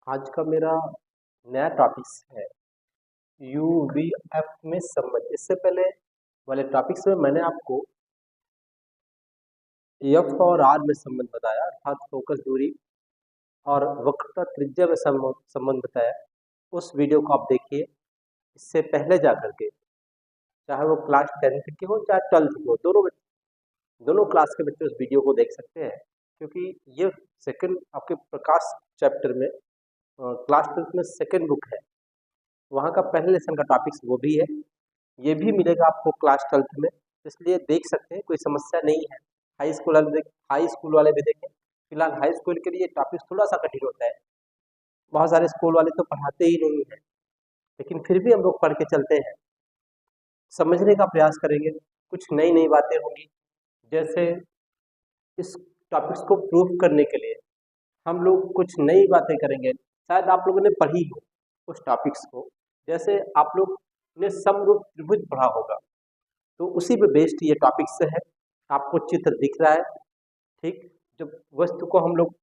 आज का मेरा नया टॉपिक्स है यूवीएफ में संबंध। इससे पहले वाले टॉपिक्स में मैंने आपको एफ और आर में संबंध बताया, अर्थात फोकस दूरी और वक्रता त्रिज्या में संबंध बताया। उस वीडियो को आप देखिए। इससे पहले जाकर के, चाहे वो क्लास 10th के हो चाहे 12th के हो, दोनों क्लास के बच्चे उस वीडियो को देख सकते हैं, क्योंकि ये सेकंड आपके प्रकाश चैप्टर में क्लास 12th में सेकंड बुक है। वहाँ का पहले लेसन का टॉपिक्स वो भी है, ये भी मिलेगा आपको क्लास 12th में, इसलिए देख सकते हैं, कोई समस्या नहीं है। हाई स्कूल वाले भी देखें। फिलहाल हाई स्कूल के लिए टॉपिक्स थोड़ा सा कठिन होता है, बहुत सारे स्कूल वाले तो पढ़ाते ही नहीं है, लेकिन फिर भी हम लोग पढ़ के चलते हैं, समझने का प्रयास करेंगे। कुछ नई नई बातें होंगी, जैसे इस टॉपिक्स को प्रूव करने के लिए हम लोग कुछ नई बातें करेंगे। शायद आप लोगों ने पढ़ी हो उस टॉपिक्स को, जैसे आप लोग ने समरूप त्रिभुज पढ़ा होगा, तो उसी पे बेस्ड ये टॉपिक्स है। आपको चित्र दिख रहा है, ठीक। जब वस्तु को हम लोग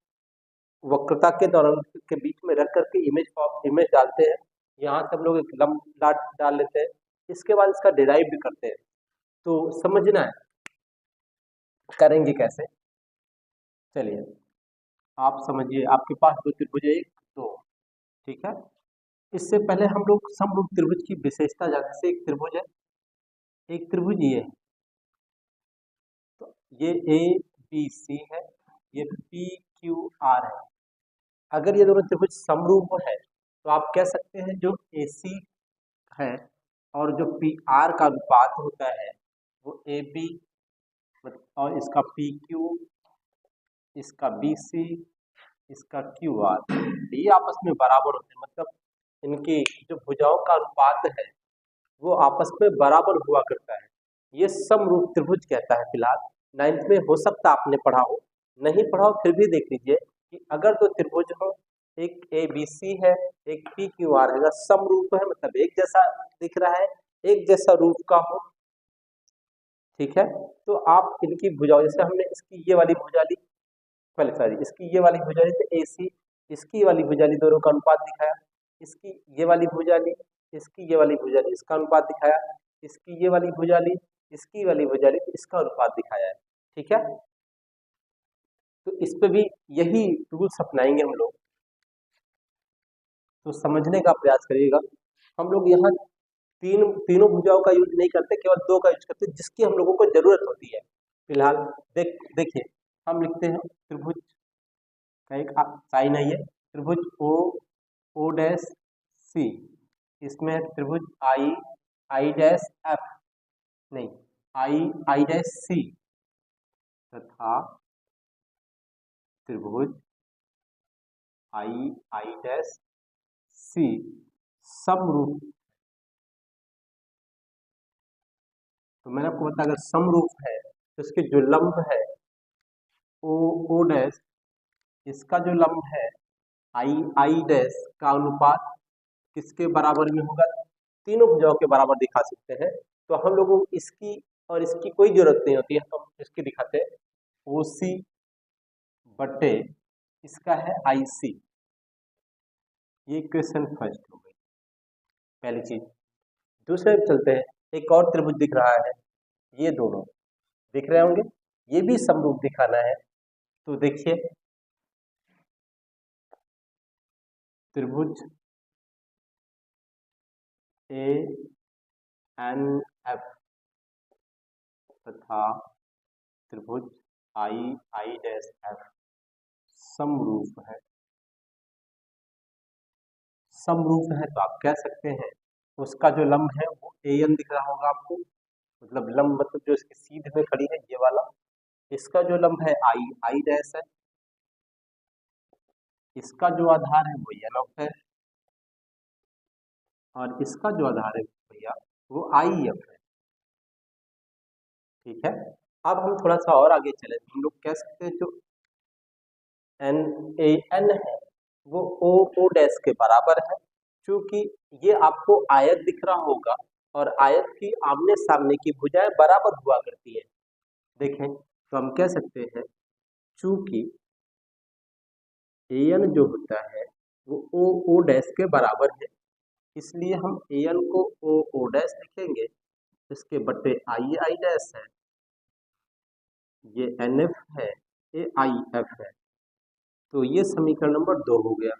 वक्रता के दौरान के बीच में रख करके इमेज डालते हैं, यहाँ से हम लोग एक लंब डाल लेते हैं, इसके बाद इसका डिराइव भी करते हैं। तो समझना है करेंगे कैसे। चलिए आप समझिए, आपके पास दो त्रिभुज है, एक दो, ठीक है। इससे पहले हम लोग समरूप त्रिभुज की विशेषता जानते हैं। एक त्रिभुज है, एक त्रिभुज ये है, तो ये ए बी सी है, ये पी क्यू आर है। अगर ये दोनों त्रिभुज समरूप है तो आप कह सकते हैं जो ए सी है और जो पी आर का अनुपात होता है वो ए बी, और इसका पी क्यू, इसका बी सी, इसका क्यू आर, ये आपस में बराबर होते हैं। मतलब इनकी जो भुजाओं का अनुपात है वो आपस में बराबर हुआ करता है। ये समरूप त्रिभुज कहता है। फिलहाल 9th में हो सकता आपने पढ़ा हो, नहीं पढ़ा हो फिर भी देख लीजिए कि अगर दो त्रिभुज हो, एक ए बी सी है, एक पी क्यू आर है, समरूप है, मतलब एक जैसा दिख रहा है, एक जैसा रूप का हो, ठीक है। तो आप इनकी भुजाओं, जैसे हमने इसकी ये वाली भुजा ली, पहले सॉरी इसकी ये वाली भुजा ली तो ए सी, इसकी वाली भुजा ली, दोनों का अनुपात दिखाया। इसकी ये वाली भुजा ली, इसकी ये वाली भुजा ली, इसका अनुपात दिखाया। इसकी ये वाली भुजा ली, इसकी वाली भुजा ली, इसका अनुपात दिखाया है, ठीक है। तो इस पे भी यही रूल्स अपनाएंगे हम लोग, तो समझने का प्रयास करिएगा। हम लोग यहाँ तीनों भुजाओं का यूज नहीं करते, केवल दो का यूज करते, जिसकी हम लोगों को जरूरत होती है। फिलहाल देखिए, हम लिखते हैं त्रिभुज का एक साइन है, ये त्रिभुज ओ डैश सी, इसमें त्रिभुज आई डैश एफ, नहीं आई डैश सी, तथा त्रिभुज आई डैश सी समरूप। तो मैंने आपको बताया, अगर समरूप है तो इसके जो लंब है ओ डैश, इसका जो लंब है आई डैश का अनुपात किसके बराबर में होगा? तीनों भुजाओं के बराबर दिखा सकते हैं। तो हम लोगों को इसकी और इसकी कोई जरूरत नहीं होती है, हम इसकी दिखाते हैं ओ सी बटे इसका है आई सी। ये क्वेश्चन फर्स्ट हो गई, पहली चीज। दूसरे पे चलते हैं, एक और त्रिभुज दिख रहा है, ये दोनों दिख रहे होंगे, ये भी समरूप दिखाना है। तो देखिए त्रिभुज ए एन एफ तथा त्रिभुज आई डैश एफ समरूप है। समरूप है तो आप कह सकते हैं उसका जो लंब है वो ए एन दिख रहा होगा आपको, मतलब लंब मतलब जो इसके सीधे में खड़ी है ये वाला। इसका जो लंब है आई डैश है, इसका जो आधार है वो एन ऑफ है, और इसका जो आधार है भैया वो आई एफ है, ठीक है। अब हम थोड़ा सा और आगे चले तो हम लोग कह सकते हैं जो एन है वो ओ डैश के बराबर है, क्योंकि ये आपको आयत दिख रहा होगा और आयत की आमने सामने की भुजाएं बराबर हुआ करती है। देखें तो हम कह सकते हैं चूंकि एन जो होता है वो ओ ओ डैश के बराबर है, इसलिए हम ए एन को ओ ओ डैश लिखेंगे, इसके बट्टे आई आई डैश है, ये एन एफ है, ये आई एफ है। तो ये समीकरण नंबर 2 हो गया।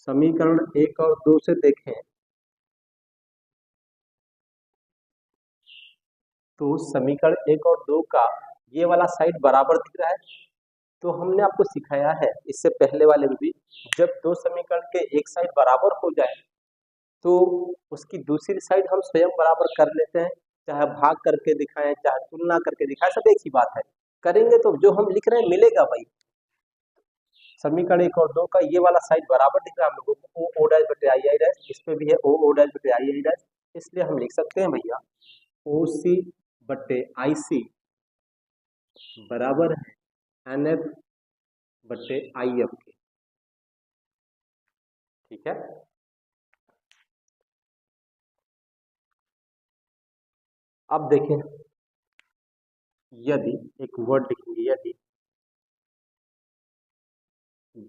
समीकरण 1 और 2 से देखें तो समीकरण 1 और 2 का ये वाला साइड बराबर दिख रहा है। तो हमने आपको सिखाया है इससे पहले वाले में भी, जब दो समीकरण के एक साइड बराबर हो जाए तो उसकी दूसरी साइड हम स्वयं बराबर कर लेते हैं, चाहे भाग करके दिखाएं चाहे तुलना करके दिखाएं, सब एक ही बात है। करेंगे तो जो हम लिख रहे हैं मिलेगा भाई। समीकरण 1 और 2 का ये वाला साइड बराबर दिख रहा है हम लोगों को, ओ ओ डैश बटे आई आई डैश, इस पे भी है ओ ओ डैश बटे आई आई डैश, इसलिए हम लिख सकते हैं भैया ओ सी बटे आई सी बराबर है एन एफ बटे आई एफ के। ठीक है, अब देखें, यदि एक वर्ड लिखेंगे, यदि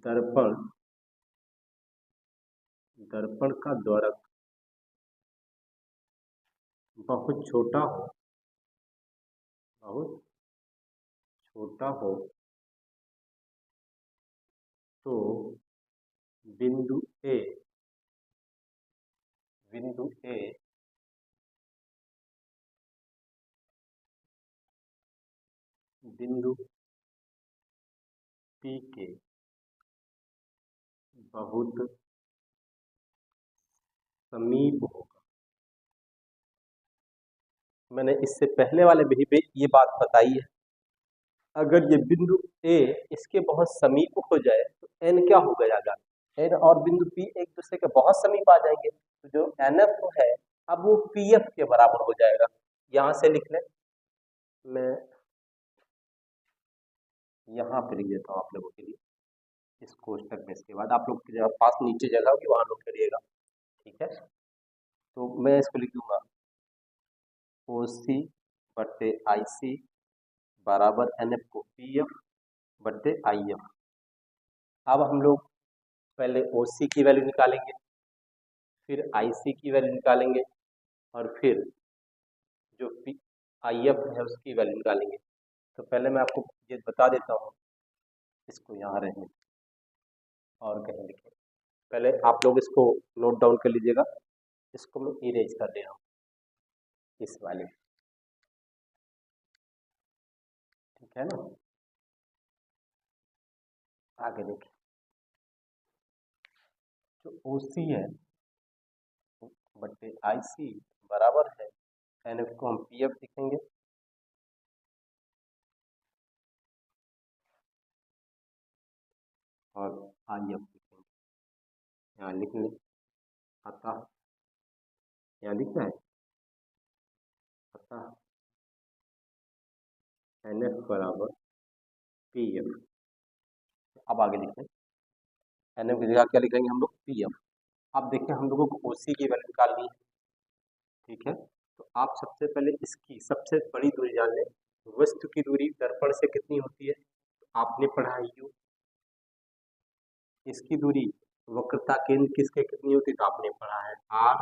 दर्पण दर्पण का द्वारक बहुत छोटा हो, बहुत छोटा हो तो बिंदु ए बिंदु ए बिंदु पी के बहुत समीप होगा। मैंने इससे पहले वाले में भी ये बात बताई है, अगर ये बिंदु ए इसके बहुत समीप हो जाए तो एन क्या हो जाएगा, एन और बिंदु पी एक दूसरे के बहुत समीप आ जाएंगे, तो जो एन एफ है अब वो पी एफ के बराबर हो जाएगा। यहां से लिख लें, मैं यहाँ पे लिख देता हूँ आप लोगों के लिए इस कोष्टक में, इसके बाद आप लोग के पास नीचे जगह होगी वहां नोट करिएगा। ठीक है, तो मैं इसको लिख दूंगा ओ सी बट्टे आई सी बराबर एन एफ को पी एफ बट्टे आई एफ। अब हम लोग पहले ओ सी की वैल्यू निकालेंगे, फिर आई सी की वैल्यू निकालेंगे, और फिर जो पी आई एफ है उसकी वैल्यू निकालेंगे। तो पहले मैं आपको ये बता देता हूँ, इसको यहाँ रहने और कहीं लिखें, पहले आप लोग इसको नोट डाउन कर लीजिएगा, इसको मैं इरेज कर दे रहा हूँ इस वाले, ठीक है ना। आगे देखिए, जो ओ सी है बट्टे आई सी बराबर है एन एफ को हम पी एफ लिखेंगे, और आई एफ लिखेंगे। यहाँ लिख लें, अतः यहाँ लिखना है, अतः एन एफ बराबर पी एफ। अब आगे लिखें, एन एफ की जगह क्या लिखेंगे हम लोग, पी एफ। अब देखिए हम लोगों को ओ सी की वैल्यू निकालनी है। ठीक है, तो आप सबसे पहले इसकी सबसे बड़ी दूरी जान लें, वस्तु की दूरी दर्पण से कितनी होती है, तो आपने पढ़ा है यू। इसकी दूरी वक्रता केंद्र किसके कितनी होती है, तो आपने पढ़ा है आर।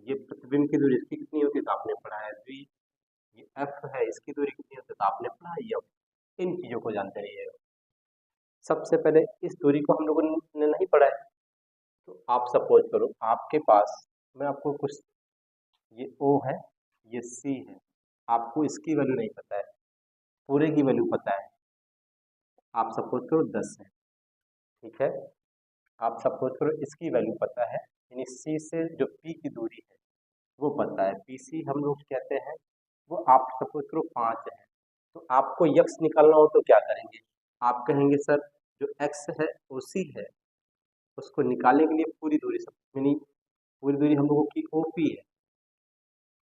ये प्रतिबिंब की दूरी इसकी कितनी होती है, तो आपने पढ़ा है वी। ये एफ है, इसकी दूरी कितनी होती है, तो आपने पढ़ा है एफ। इन चीजों को जानते रहिएगा। सबसे पहले इस दूरी को हम लोगों ने नहीं पढ़ा है, तो आप सपोज करो आपके पास, मैं आपको कुछ, ये ओ है, ये सी है, आपको इसकी वैल्यू नहीं पता है, पूरे की वैल्यू पता है, आप सपोज करो 10 है। ठीक है, आप सपोज करो इसकी वैल्यू पता है, यानी सी से जो पी की दूरी है वो पता है, पी सी हम लोग कहते हैं, वो आप सपोज करो 5 है। तो आपको यक्स निकालना हो तो क्या करेंगे, आप कहेंगे सर जो एक्स है ओ सी है, उसको निकालने के लिए पूरी दूरी सब, यानी पूरी दूरी हम लोगों की ओ पी है,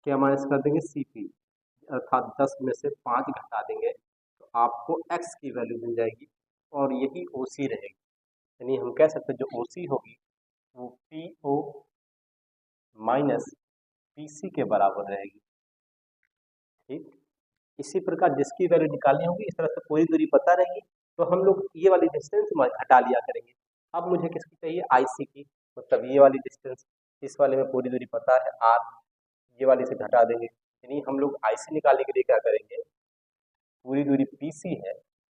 क्या माइनस कर देंगे सी पी, अर्थात 10 में से 5 घटा देंगे तो आपको x की वैल्यू मिल जाएगी, और यही ओ सी रहेगी। यानी हम कह सकते हैं जो ओ सी होगी वो P O minus P C के बराबर रहेगी। ठीक, इसी प्रकार जिसकी वैल्यू निकालनी होगी इस तरह से पूरी दूरी पता रहेगी, तो हम लोग ये वाली डिस्टेंस हटा लिया करेंगे। अब मुझे किसकी चाहिए, आईसी की, मतलब ये वाली डिस्टेंस, इस वाले में पूरी दूरी पता है आर, ये वाली से घटा देंगे, यानी हम लोग आईसी निकालने के लिए क्या करेंगे, पूरी दूरी पीसी है,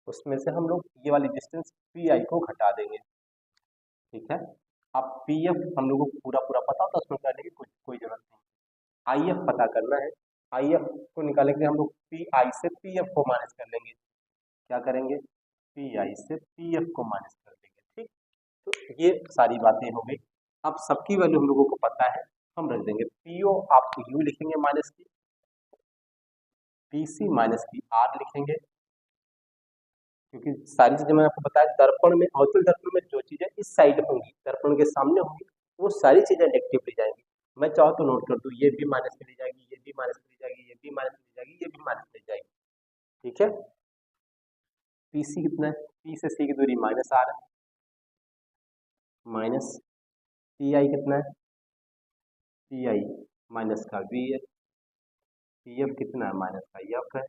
उसमें से हम लोग ये वाली डिस्टेंस पीआई को घटा देंगे। ठीक है, अब पीएफ हम लोगों को पूरा पूरा पता होता है, उसमें करने की कोई जरूरत नहीं। आईएफ पता करना है, आईएफ को निकालने के लिए हम लोग पीआई से पीएफ को माइनस कर लेंगे। क्या करेंगे, पीआई से पीएफ को माइनस कर देंगे। ठीक, तो ये सारी बातें हो गई। अब सबकी वैल्यू हम लोगों को पता है, हम रख देंगे पीओ, आप यू लिखेंगे माइनस की, पीसी माइनस की आर लिखेंगे, क्योंकि सारी चीजें मैंने आपको बताया, दर्पण में, अवतल दर्पण में जो चीजें इस साइड होंगी, दर्पण के सामने होंगी, वो सारी चीजें नेगेटिव ली जाएंगी। मैं चाहूँ तो नोट कर दूं, ये भी माइनस में ली जाएगी, ये भी माइनस में ली जाएगी, ये भी माइनस में ली जाएगी, ये भी माइनस में ली जाएगी। ठीक है, पीसी कितना है, पी से सी की दूरी माइनस आर है, माइनस पीआई कितना है, पीआई माइनस का वी है, पीएफ कितना है, माइनस का एफ है,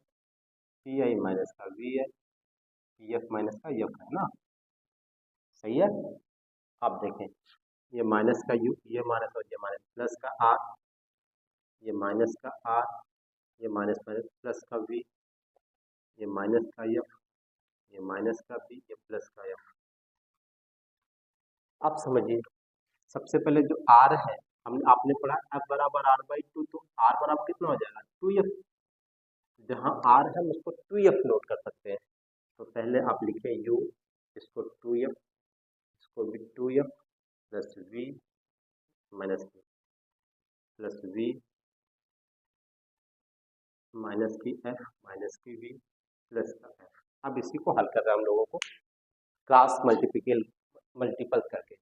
पीआई माइनस का वी है, पीएफ माइनस का एफ है ना, सही है। आप देखें, ये माइनस का यू, ये माइनस और ये माइनस, प्लस का आर, ये माइनस का आर, ये माइनस माइनस प्लस का वी, ये माइनस का एफ, ये माइनस का बी, ये प्लस का एफ। आप समझिए, सबसे पहले जो आर है, हमने आपने पढ़ा एफ बराबर आर बाई टू, तो आर बराबर कितना हो जाएगा, टू एफ। जहाँ आर है हम उसको टू एफ नोट कर सकते हैं। तो पहले आप लिखें यू, इसको टू एफ, इसको भी two F plus V minus की, प्लस वी माइनस की एफ माइनस की वी प्लस का एफ। अब इसी को हल कर रहे हैं हम लोगों को क्रॉस मल्टीपल करके।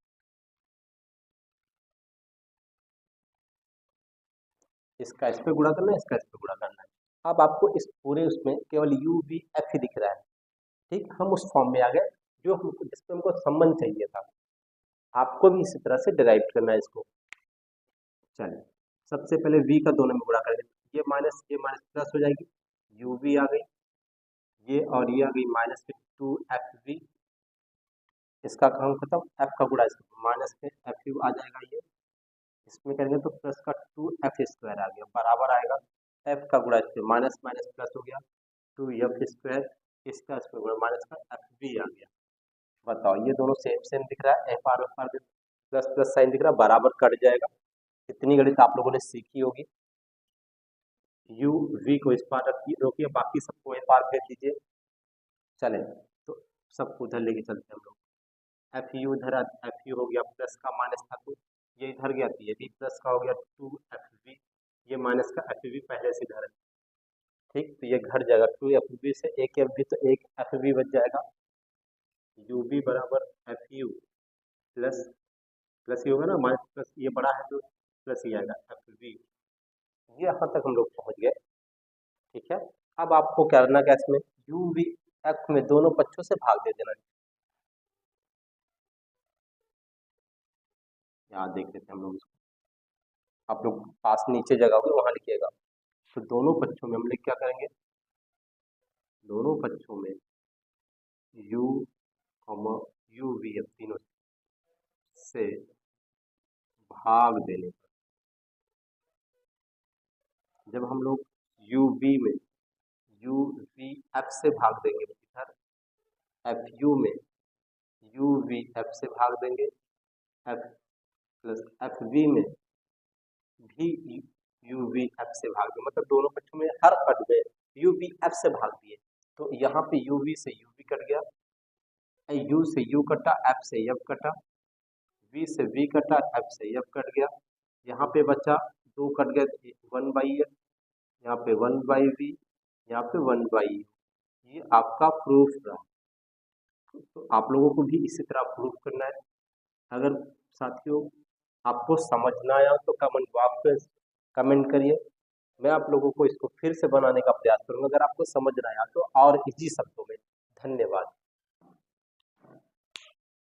इसका इस पे गुणा करना है, इसका इस पे गुणा करना है। अब आपको इस पूरे उसमें केवल यू वी एफ ही दिख रहा है। ठीक, हम उस फॉर्म में आ गए जो हमको, जिसमें हमको संबंध चाहिए था। आपको भी इसी तरह से डिराइव करना है इसको। चलिए, सबसे पहले v का दोनों में गुणा करेंगे, ये माइनस प्लस हो जाएगी, यू वी आ गई, ये और ये आ गई माइनस के टू एफ वी, इसका काम खत्म, एफ का गुणा इसका माइनस के एफ यू आ जाएगा, ये इसमें करेंगे तो प्लस का टू एफ स्क्वायर आ गया, बराबर आएगा एफ का गुणा इसमें माइनस माइनस प्लस हो गया, टू एफ स्क्वायर, इसका इसमें गुणा माइनस का एफ वी आ गया। बताओ, ये दोनों सेम सेम दिख रहा है, F R plus plus sign दिख रहा है, बराबर कट जाएगा। इतनी गणित आप लोगों ने सीखी होगी। यू वी को इस पार रोकिए, बाकी सबको इस पार भेज दीजिए। चले, तो सबको उधर लेके चलते हैं हम लोग। एफ यू इधर, एफ यू हो गया, प्लस का माइनस था तो ये इधर गया, तो ये भी प्लस का हो गया, टू एफ वी, ये माइनस का एफ वी पहले से इधर है। ठीक, तो ये घट जाएगा, टू एफ वी से एक एफ वी, तो एक एफ वी बच जाएगा, यू वी बराबर एफ यू प्लस प्लस ही होगा ना, माइनस प्लस ये बड़ा है तो प्लस ही आएगा एफ वी। ये यहाँ तक हम लोग पहुँच गए। ठीक है, अब आपको क्या करना है, इसमें यू वी एफ में दोनों पक्षों से भाग दे देना है। यहाँ देख लेते हैं हम लोग इसको, आप लोग पास नीचे जगह होगी वहाँ लिखिएगा। तो दोनों पक्षों में हम लोग क्या करेंगे, दोनों पक्षों में u यू वी एफ तीनों से भाग देने पर, जब हम लोग यू वी में यू वी एफ से भाग देंगे, इधर एफ यू में यू वी एफ से भाग देंगे, एफ प्लस एफ वी में भी यू वी एफ से भाग देंगे, मतलब दोनों पक्षों में हर पद में यू वी एफ से भाग दिए। तो यहाँ पे यू वी से यू वी कट गया, यू से यू कटा, एफ से एफ कटा, वी से वी कटा, एफ से एफ कट गया, यहाँ पे बचा दो कट गया, वन बाई एफ, यहाँ पे वन बाई वी, यहाँ पे वन बाई यू। ये आपका प्रूफ रहा। तो आप लोगों को भी इसी तरह प्रूफ करना है। अगर साथियों आपको समझना आया तो कमेंट बॉक्स में कमेंट करिए, मैं आप लोगों को इसको फिर से बनाने का प्रयास करूंगा। अगर आपको समझ ना आया तो और इजी शब्दों में। धन्यवाद।